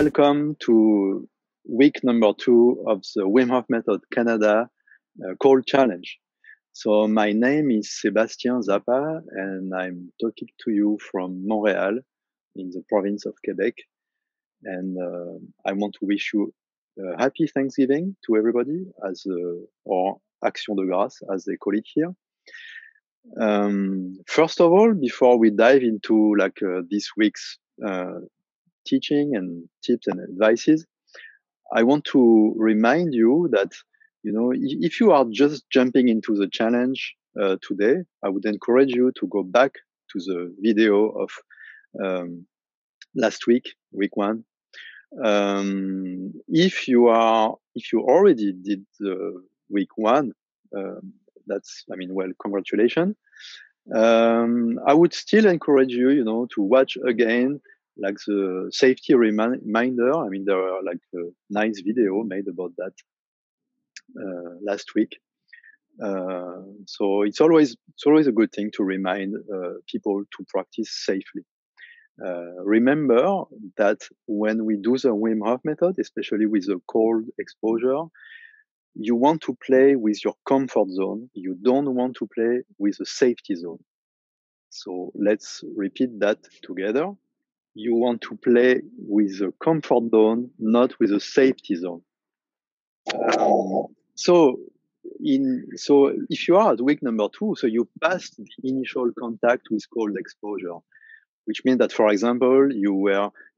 welcome to week number 2 of the Wim Hof Method Canada Cold Challenge. So my name is Sébastien Zappa, and I'm talking to you from Montreal in the province of Quebec. And I want to wish you a happy Thanksgiving to everybody, or Action de Grâce, as they call it here. First of all, before we dive into this week's teaching and tips and advices, I want to remind you that if you are just jumping into the challenge today, I would encourage you to go back to the video of last week, week 1. If you already did the week 1, congratulations. I would still encourage you, to watch again, like the safety reminder. There are like a nice video made about that last week. So it's always a good thing to remind people to practice safely. Remember that when we do the Wim Hof method, especially with a cold exposure, you want to play with your comfort zone. You don't want to play with a safety zone. So let's repeat that together. You want to play with a comfort zone, not with a safety zone. So if you are at week number 2, so you passed the initial contact with cold exposure, which means that, for example, you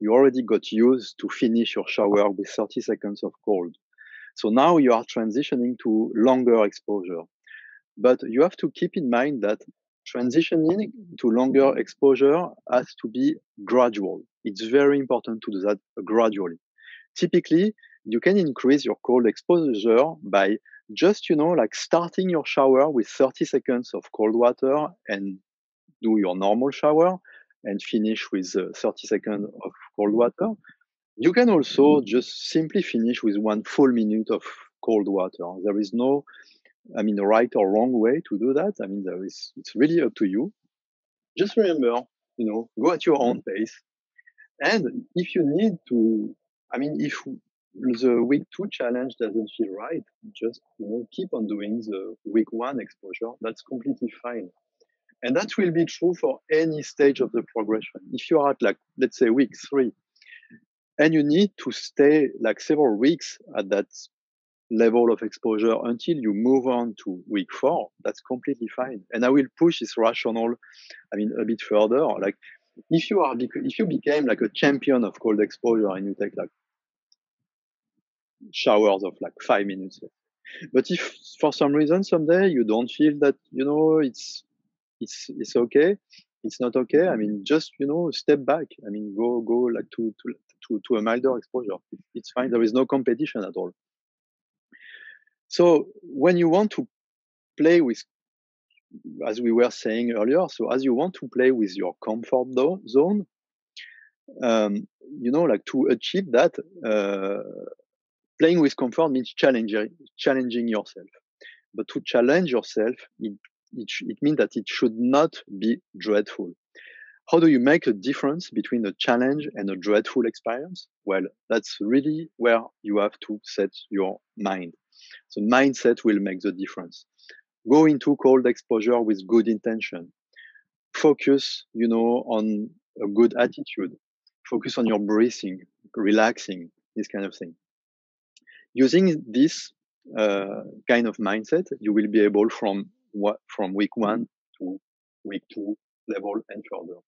already got used to finish your shower with 30 seconds of cold. So now you are transitioning to longer exposure. But you have to keep in mind that transitioning to longer exposure has to be gradual. It's very important to do that gradually. Typically, you can increase your cold exposure by just, starting your shower with 30 seconds of cold water and do your normal shower and finish with 30 seconds of cold water. You can also just simply finish with 1 full minute of cold water. There is no right or wrong way to do that. It's really up to you. Just remember, go at your own pace. And if you need to, if the week 2 challenge doesn't feel right, just, keep on doing the week 1 exposure. That's completely fine. And that will be true for any stage of the progression. If you are at, let's say, week 3, and you need to stay several weeks at that level of exposure until you move on to week 4, that's completely fine. And I will push this rationale, a bit further. If you became a champion of cold exposure and you take showers of 5 minutes, but if for some reason someday you don't feel that it's okay, it's not okay. Just step back. Go to a milder exposure. It's fine. There is no competition at all. So when you want to play with, as we were saying earlier, so as you want to play with your comfort zone, to achieve that, playing with comfort means challenging yourself. But to challenge yourself, it means that it should not be dreadful. How do you make a difference between a challenge and a dreadful experience? Well, that's really where you have to set your mind. So mindset will make the difference. Go into cold exposure with good intention. Focus, on a good attitude. Focus on your breathing, relaxing, this kind of thing. Using this kind of mindset, you will be able from week 1 to week 2 level and further.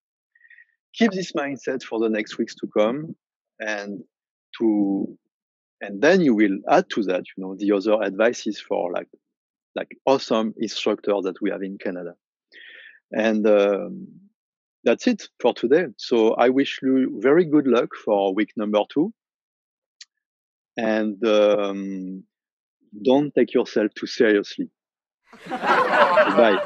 Keep this mindset for the next weeks to come, and then you will add to that, the other advices for like awesome instructors that we have in Canada. And that's it for today. So I wish you very good luck for week number 2. And don't take yourself too seriously. Bye.